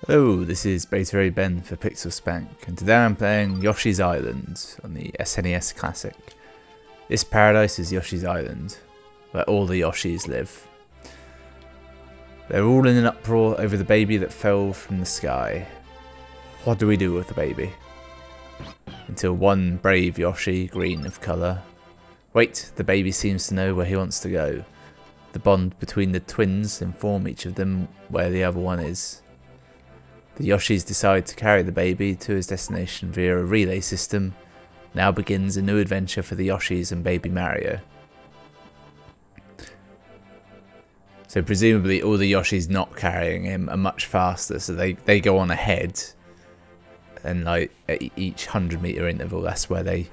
Hello, this is Beta Ben for Pixel Spank, and today I'm playing Yoshi's Island on the SNES Classic. This paradise is Yoshi's Island, where all the Yoshis live. They're all in an uproar over the baby that fell from the sky. What do we do with the baby? Until one brave Yoshi, green of colour. Wait, the baby seems to know where he wants to go. The bond between the twins inform each of them where the other one is. The Yoshis decide to carry the baby to his destination via a relay system. Now begins a new adventure for the Yoshis and baby Mario. So presumably all the Yoshis not carrying him are much faster, so they go on ahead. And like at each 100-meter interval, that's where they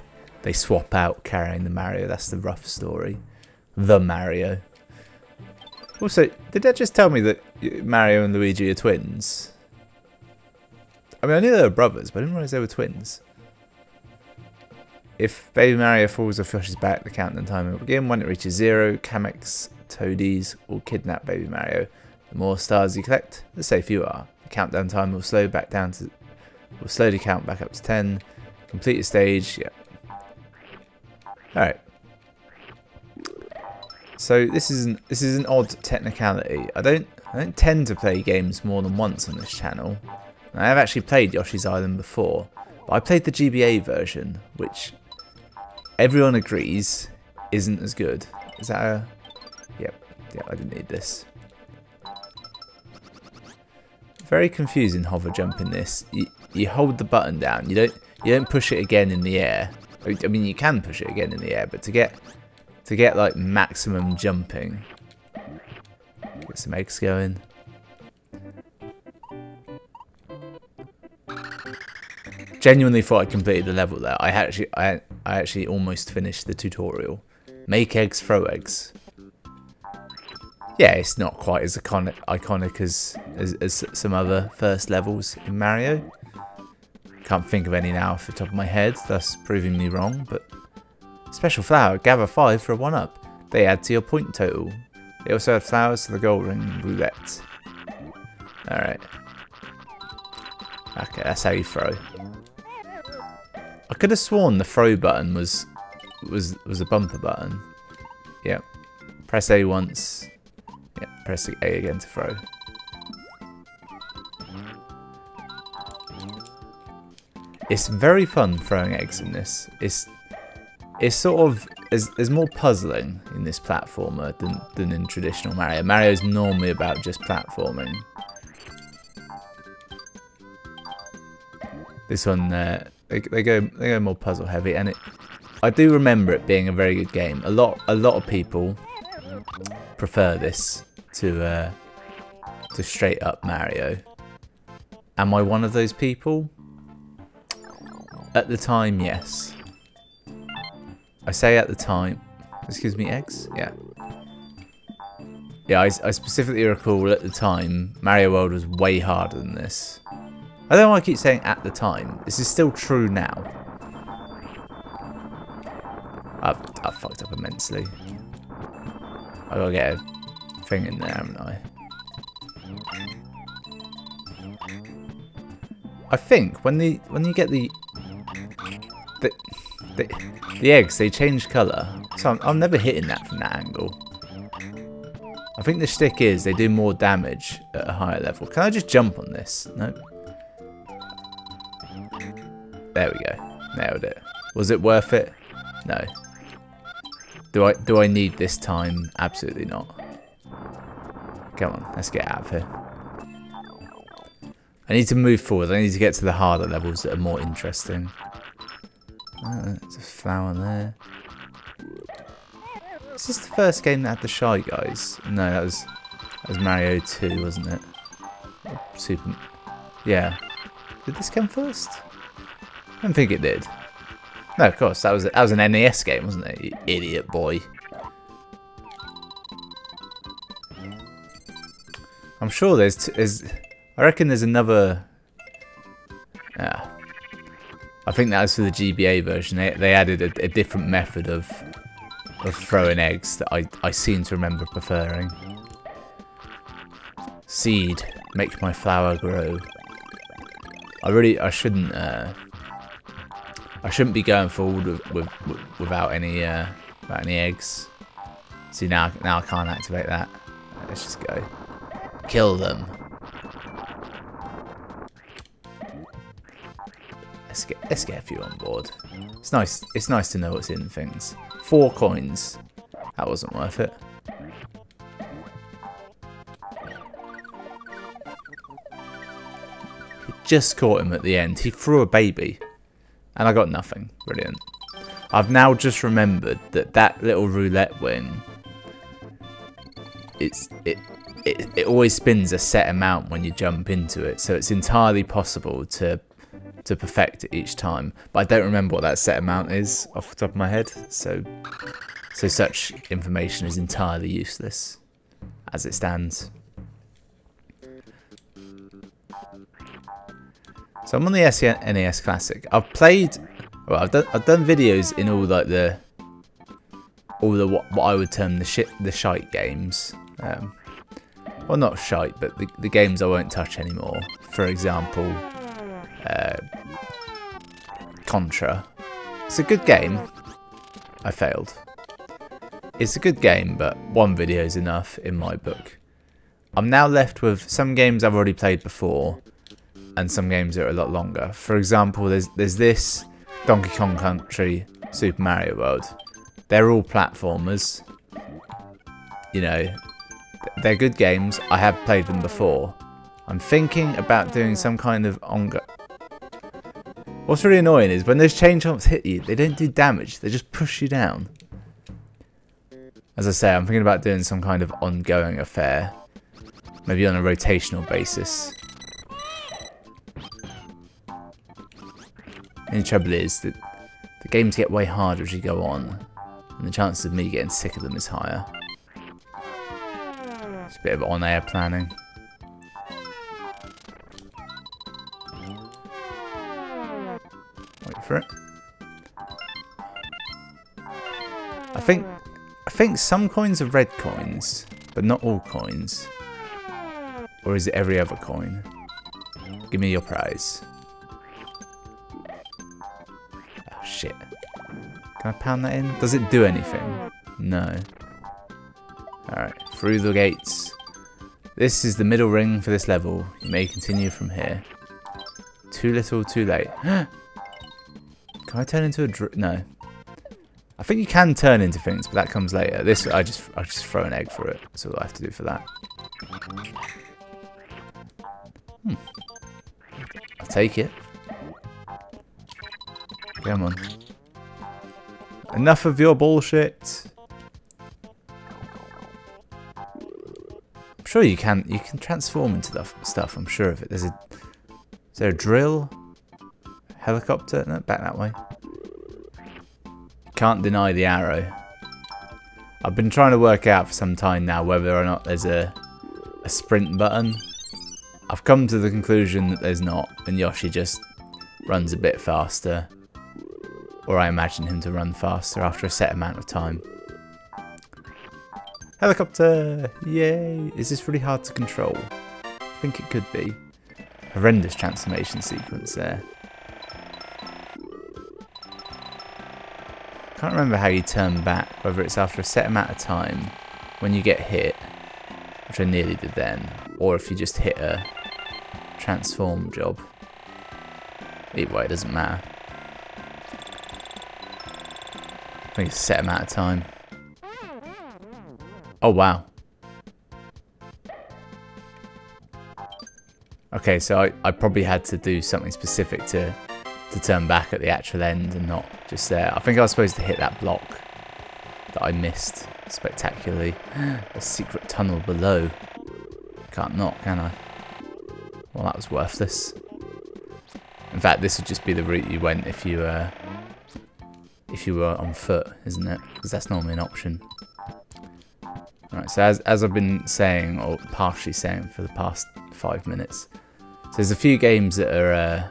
swap out carrying the Mario. That's the rough story. The Mario. Also, did that just tell me that Mario and Luigi are twins? I mean, I knew they were brothers, but I didn't realise they were twins. If Baby Mario falls off Yoshi's back, the countdown timer will begin. When it reaches 0, Kamek's toadies will kidnap Baby Mario. The more stars you collect, the safer you are. The countdown timer will slow back down to... will slowly count back up to 10. Complete a stage, yep. Alright. So this is an odd technicality. I don't tend to play games more than once on this channel. I have actually played Yoshi's Island before, but I played the GBA version, which everyone agrees isn't as good. Is that a... Yep, I didn't need this. Very confusing hover jump in this. You hold the button down. You don't push it again in the air. I mean, you can push it again in the air, but to get like maximum jumping, get some eggs going. Genuinely thought I completed the level there. I actually almost finished the tutorial. Make eggs, throw eggs. Yeah, it's not quite as iconic as some other first levels in Mario. Can't think of any now off the top of my head, thus proving me wrong, but... Special flower, gather 5 for a 1-up. They add to your point total. They also add flowers to the gold ring roulette. Alright. Okay, that's how you throw. I could have sworn the throw button was a bumper button. Yep. Press A once. Yep, press A again to throw. It's very fun throwing eggs in this. It's sort of there's more puzzling in this platformer than in traditional Mario. Mario's normally about just platforming. This one they go more puzzle heavy, and I do remember it being a very good game. A lot of people prefer this to straight up Mario. Am I one of those people? At the time, yes. I say at the time. Excuse me, eggs? Yeah. Yeah, I specifically recall at the time Mario World was way harder than this. I don't know why I keep saying at the time. This is still true now. I've fucked up immensely. I gotta get a thing in there, haven't I? I think when you get the eggs, they change colour. So I'm never hitting that from that angle. I think the shtick is they do more damage at a higher level. Can I just jump on this? No. There we go. Nailed it. Was it worth it? No. Do I need this time? Absolutely not. Come on, let's get out of here. I need to move forward. I need to get to the harder levels that are more interesting. There's a flower there. Is this the first game that had the Shy Guys? No, that was Mario 2, wasn't it? Super. Yeah. Did this come first? I don't think it did. No, of course, that was an NES game, wasn't it? You idiot boy. I'm sure there's I reckon there's another. I think that was for the GBA version. They added a different method of throwing eggs that I seem to remember preferring. Seed, make my flower grow. I shouldn't be going forward without any eggs. See, now I can't activate that. Let's just go. Kill them. Let's get a few on board. It's nice to know what's in things. 4 coins. That wasn't worth it. Just caught him at the end. He threw a baby. And I got nothing. Brilliant. I've now just remembered that little roulette wing, it always spins a set amount when you jump into it. So it's entirely possible to perfect it each time. But I don't remember what that set amount is off the top of my head. So such information is entirely useless as it stands. So I'm on the SNES Classic. I've played, well, I've done videos in all like what I would term the shite games. Well, not shite, but the games I won't touch anymore. For example, Contra. It's a good game. I failed. It's a good game, but one video is enough in my book. I'm now left with some games I've already played before, and some games that are a lot longer. For example, there's this Donkey Kong Country, Super Mario World. They're all platformers. You know, they're good games. I have played them before. I'm thinking about doing some kind of What's really annoying is when those chain chomps hit you, they don't do damage. They just push you down. As I say, I'm thinking about doing some kind of ongoing affair. Maybe on a rotational basis. And the trouble is that the games get way harder as you go on. And the chances of me getting sick of them is higher. It's a bit of on-air planning. Wait for it. I think some coins are red coins, but not all coins. Or is it every other coin? Give me your prize. Oh shit. Can I pound that in? Does it do anything? No. Alright, through the gates. This is the middle ring for this level. You may continue from here. Too little, too late. Can I turn into a no. I think you can turn into things, but that comes later. This I just throw an egg for it. That's all I have to do for that. I'll take it. Come on. Enough of your bullshit. I'm sure you can transform into the stuff. I'm sure of it. Is there a drill? Helicopter? No, back that way. Can't deny the arrow. I've been trying to work out for some time now whether or not there's a sprint button. I've come to the conclusion that there's not, and Yoshi just runs a bit faster. Or I imagine him to run faster after a set amount of time. Helicopter! Yay! Is this really hard to control? I think it could be. Horrendous transformation sequence there. Can't remember how you turn back, whether it's after a set amount of time when you get hit, which I nearly did then, or if you just hit a transform job. Either way, it doesn't matter. I think it's a set amount of time. Oh wow. Okay, so I probably had to do something specific to turn back at the actual end and not just there. I think I was supposed to hit that block that I missed spectacularly. A secret tunnel below. Can't not, can I? Well, that was worthless. In fact, this would just be the route you went if you were on foot, isn't it? Because that's normally an option. Alright, so as I've been saying, or partially saying for the past 5 minutes, so there's a few games that are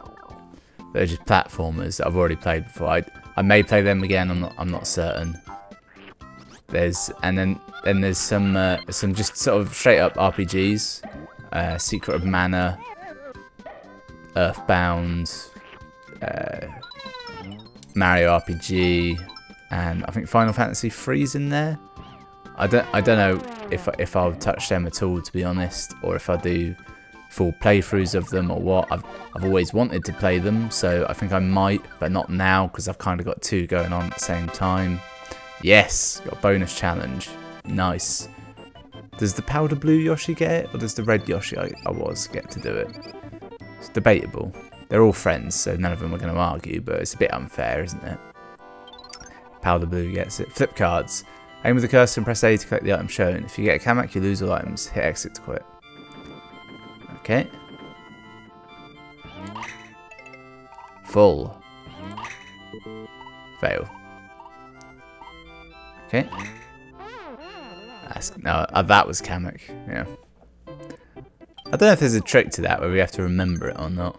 just platformers that I've already played before. I may play them again. I'm not certain. Then there's some just sort of straight up RPGs. Secret of Mana, Earthbound, Mario RPG, and I think Final Fantasy 3's in there. I don't know if I'll touch them at all, to be honest, or if I do full playthroughs of them or what. I've always wanted to play them, so I think I might, but not now because I've kind of got two going on at the same time. Yes, got a bonus challenge. Nice. Does the powder blue Yoshi get it, or does the red Yoshi I was get to do it? It's debatable. They're all friends, so none of them are going to argue, but it's a bit unfair, isn't it? Powder blue gets it. Flip cards. Aim with the cursor and press A to collect the item shown. If you get a Kamek, you lose all items. Hit exit to quit. Okay. Full. Fail. Okay. No, that was Kamek. Yeah. I don't know if there's a trick to that where we have to remember it or not.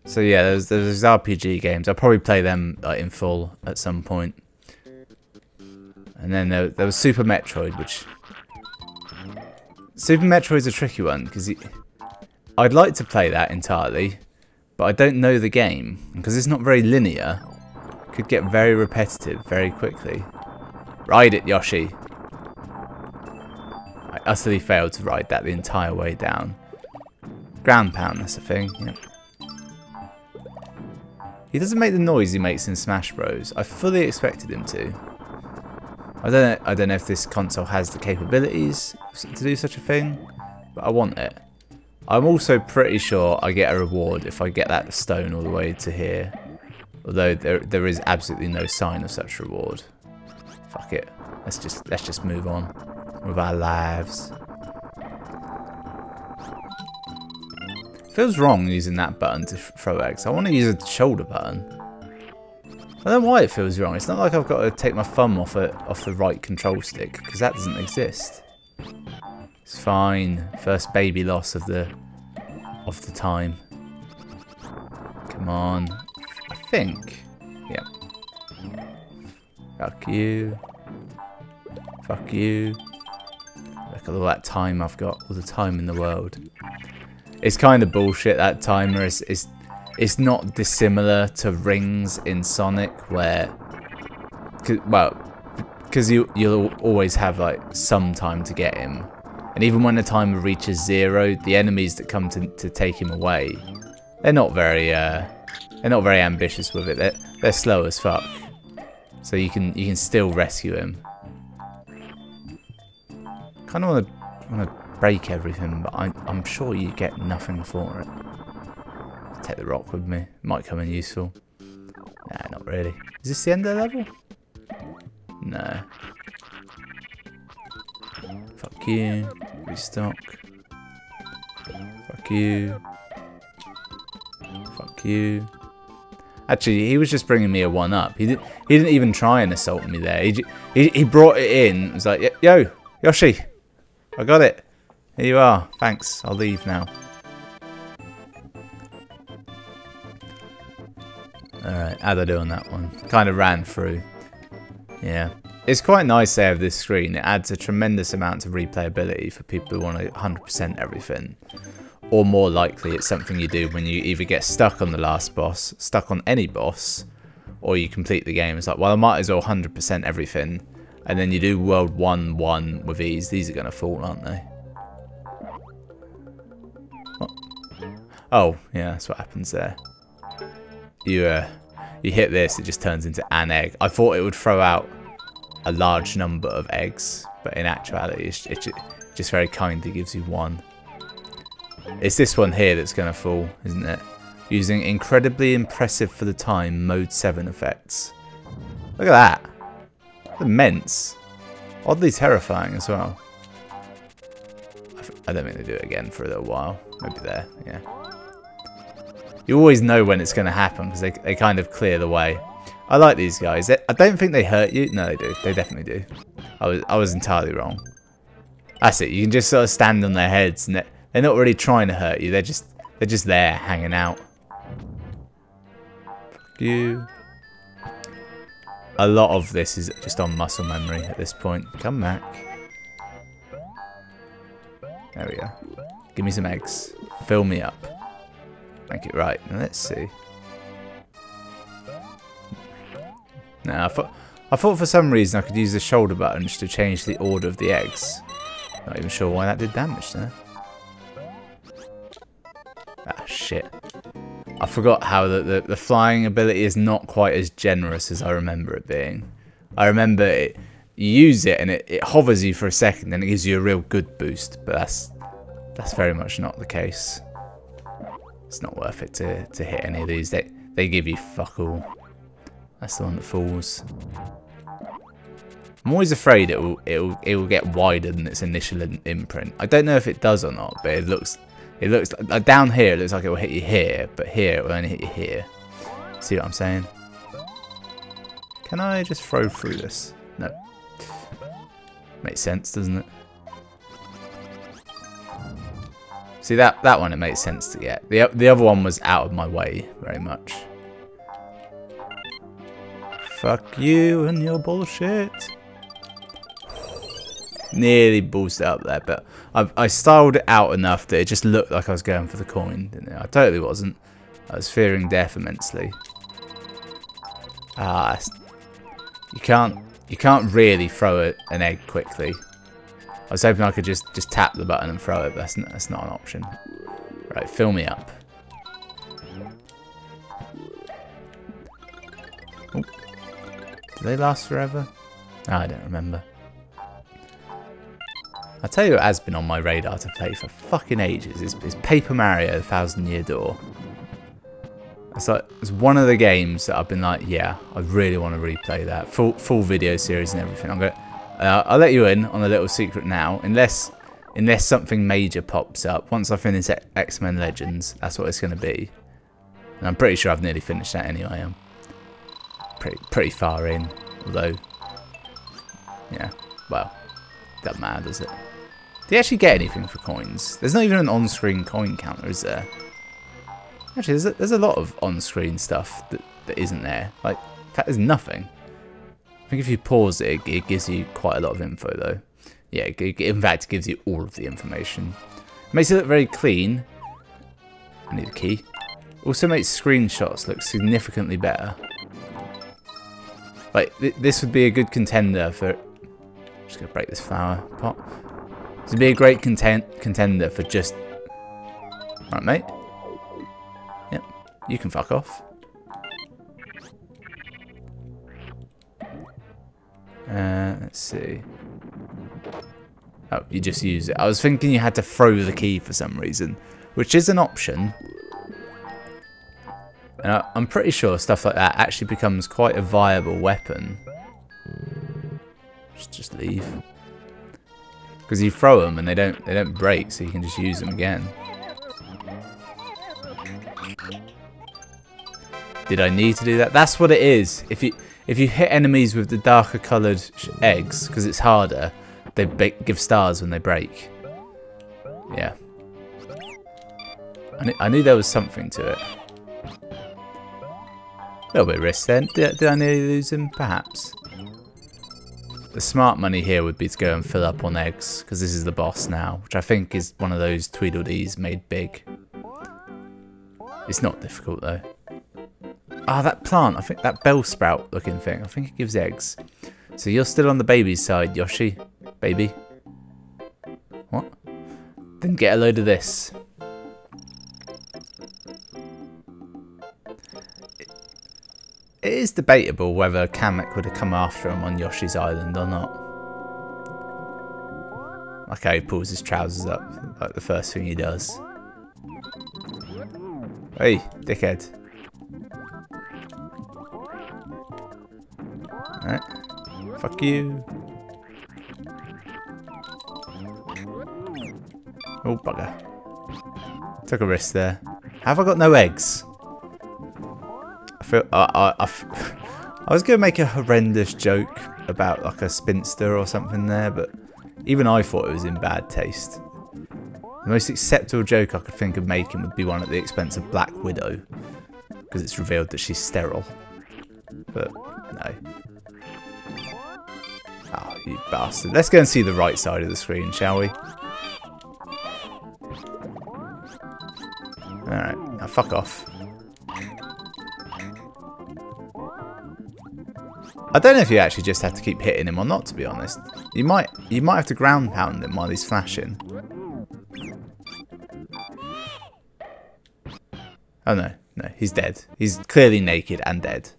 So yeah, there's RPG games. I'll probably play them like, in full at some point. And then there was Super Metroid, which... Super Metroid's a tricky one, because I'd like to play that entirely, but I don't know the game, because it's not very linear. It could get very repetitive very quickly. Ride it, Yoshi! I utterly failed to ride that the entire way down. Ground pound, that's a thing, yep. He doesn't make the noise he makes in Smash Bros. I fully expected him to. I don't know if this console has the capabilities to do such a thing, but I want it. I'm also pretty sure I get a reward if I get that stone all the way to here. Although there is absolutely no sign of such reward. Fuck it. Let's just move on with our lives. Feels wrong using that button to throw eggs. I want to use a shoulder button. I don't know why it feels wrong. It's not like I've got to take my thumb off the right control stick, because that doesn't exist. It's fine. First baby loss of the time. Come on. I think. Yeah. Fuck you. Fuck you. Look at all that time I've got. All the time in the world. It's kind of bullshit, that timer. It's not dissimilar to rings in Sonic, where, because you'll always have like some time to get him, and even when the timer reaches 0, the enemies that come to take him away, they're not very ambitious with it. They're slow as fuck, so you can still rescue him. Kind of want to break everything, but I'm sure you get nothing for it. Take the rock with me. Might come in useful. Nah, not really. Is this the end of the level? No. Fuck you. Restock. Fuck you. Fuck you. Actually, he was just bringing me a 1-up. He didn't even try and assault me there. He brought it in. It was like, yo, Yoshi, I got it. Here you are. Thanks. I'll leave now. Alright, how'd I do on that one? Kind of ran through. Yeah. It's quite nice they have this screen. It adds a tremendous amount of replayability for people who want to 100% everything. Or more likely, it's something you do when you either get stuck on the last boss, stuck on any boss, or you complete the game. It's like, well, I might as well 100% everything. And then you do World 1-1 with ease. These are going to fall, aren't they? What? Oh, yeah, that's what happens there. You hit this, it just turns into an egg. I thought it would throw out a large number of eggs, but in actuality, it just very kindly gives you one. It's this one here that's going to fall, isn't it? Using incredibly impressive for the time Mode 7 effects. Look at that. That's immense. Oddly terrifying as well. I don't think they do it again for a little while. Maybe there, yeah. You always know when it's going to happen because they kind of clear the way. I like these guys. I don't think they hurt you. No, they do. They definitely do. I was entirely wrong. That's it. You can just sort of stand on their heads, and they're not really trying to hurt you. They're just there hanging out. Fuck you. A lot of this is just on muscle memory at this point. Come back. There we go. Give me some eggs. Fill me up. Make it right. Now let's see. No, I thought for some reason I could use the shoulder buttons to change the order of the eggs. Not even sure why that did damage there. Ah, shit. I forgot how the flying ability is not quite as generous as I remember it being. I remember it, you use it and it hovers you for a second and it gives you a real good boost, but that's very much not the case. It's not worth it to hit any of these. They give you fuck all. That's the one that falls. I'm always afraid it will get wider than its initial imprint. I don't know if it does or not, but it looks like, down here it looks like it will hit you here, but here it will only hit you here. See what I'm saying? Can I just throw through this? No. Makes sense, doesn't it? See that one, it makes sense to get. The other one was out of my way very much. Fuck you and your bullshit. Nearly boosted up there, but I styled it out enough that it just looked like I was going for the coin, didn't it? I totally wasn't. I was fearing death immensely. Ah, you can't really throw an egg quickly. I was hoping I could just tap the button and throw it, but that's not an option. Right, fill me up. Oh. Do they last forever? Oh, I don't remember. I'll tell you what has been on my radar to play for fucking ages is Paper Mario: The Thousand Year Door. It's one of the games that I've been like, yeah, I really want to replay that. Full video series and everything. I'll let you in on a little secret now. Unless something major pops up. Once I finish X-Men Legends, that's what it's going to be. And I'm pretty sure I've nearly finished that anyway. I'm pretty far in. Although, yeah, well, doesn't matter, does it? Do you actually get anything for coins? There's not even an on-screen coin counter, is there? Actually, there's a lot of on-screen stuff that isn't there. Like, in fact, there's nothing. I think if you pause it, it gives you quite a lot of info, though. Yeah, in fact, it gives you all of the information. It makes it look very clean. I need a key. Also makes screenshots look significantly better. Like, this would be a good contender for... I'm just going to break this flower pot. This would be a great contender for just... Alright, mate. Yep, you can fuck off. Let's see. Oh, you just use it. I was thinking you had to throw the key for some reason, which is an option. And I'm pretty sure stuff like that actually becomes quite a viable weapon. Just leave. Because you throw them and they don't break, so you can just use them again. Did I need to do that? That's what it is. If you hit enemies with the darker coloured eggs, because it's harder, they give stars when they break. Yeah. I knew there was something to it. A little bit of risk then. Did I nearly lose him? Perhaps. The smart money here would be to go and fill up on eggs, because this is the boss now, which I think is one of those Tweedledees made big. It's not difficult though. Ah, that plant, I think that bell sprout looking thing, I think it gives eggs. So you're still on the baby's side, Yoshi. Baby. What? Then get a load of this. It is debatable whether Kamek would have come after him on Yoshi's Island or not. Okay, he pulls his trousers up, like the first thing he does. Hey, dickhead. Alright. Fuck you. Oh, bugger. Took a risk there. Have I got no eggs? I was going to make a horrendous joke about like a spinster or something there, but even I thought it was in bad taste. The most acceptable joke I could think of making would be one at the expense of Black Widow, because it's revealed that she's sterile. But no. Oh, you bastard. Let's go and see the right side of the screen, shall we? Alright. Oh, fuck off. I don't know if you actually just have to keep hitting him or not, to be honest. You might have to ground pound him while he's flashing. Oh no, no, he's dead. He's clearly naked and dead.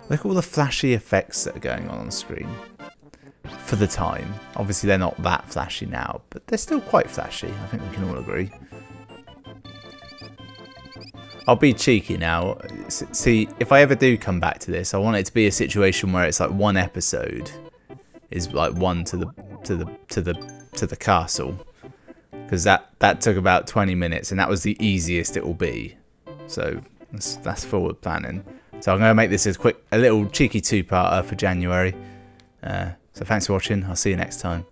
Look at all the flashy effects that are going on the screen. For the time. Obviously they're not that flashy now, but they're still quite flashy. I think we can all agree. I'll be cheeky now. See, if I ever do come back to this, I want it to be a situation where it's like one episode is like one to the castle, because that took about 20 minutes, and that was the easiest it will be. So that's forward planning. So I'm going to make this a little cheeky two-parter for January. So thanks for watching. I'll see you next time.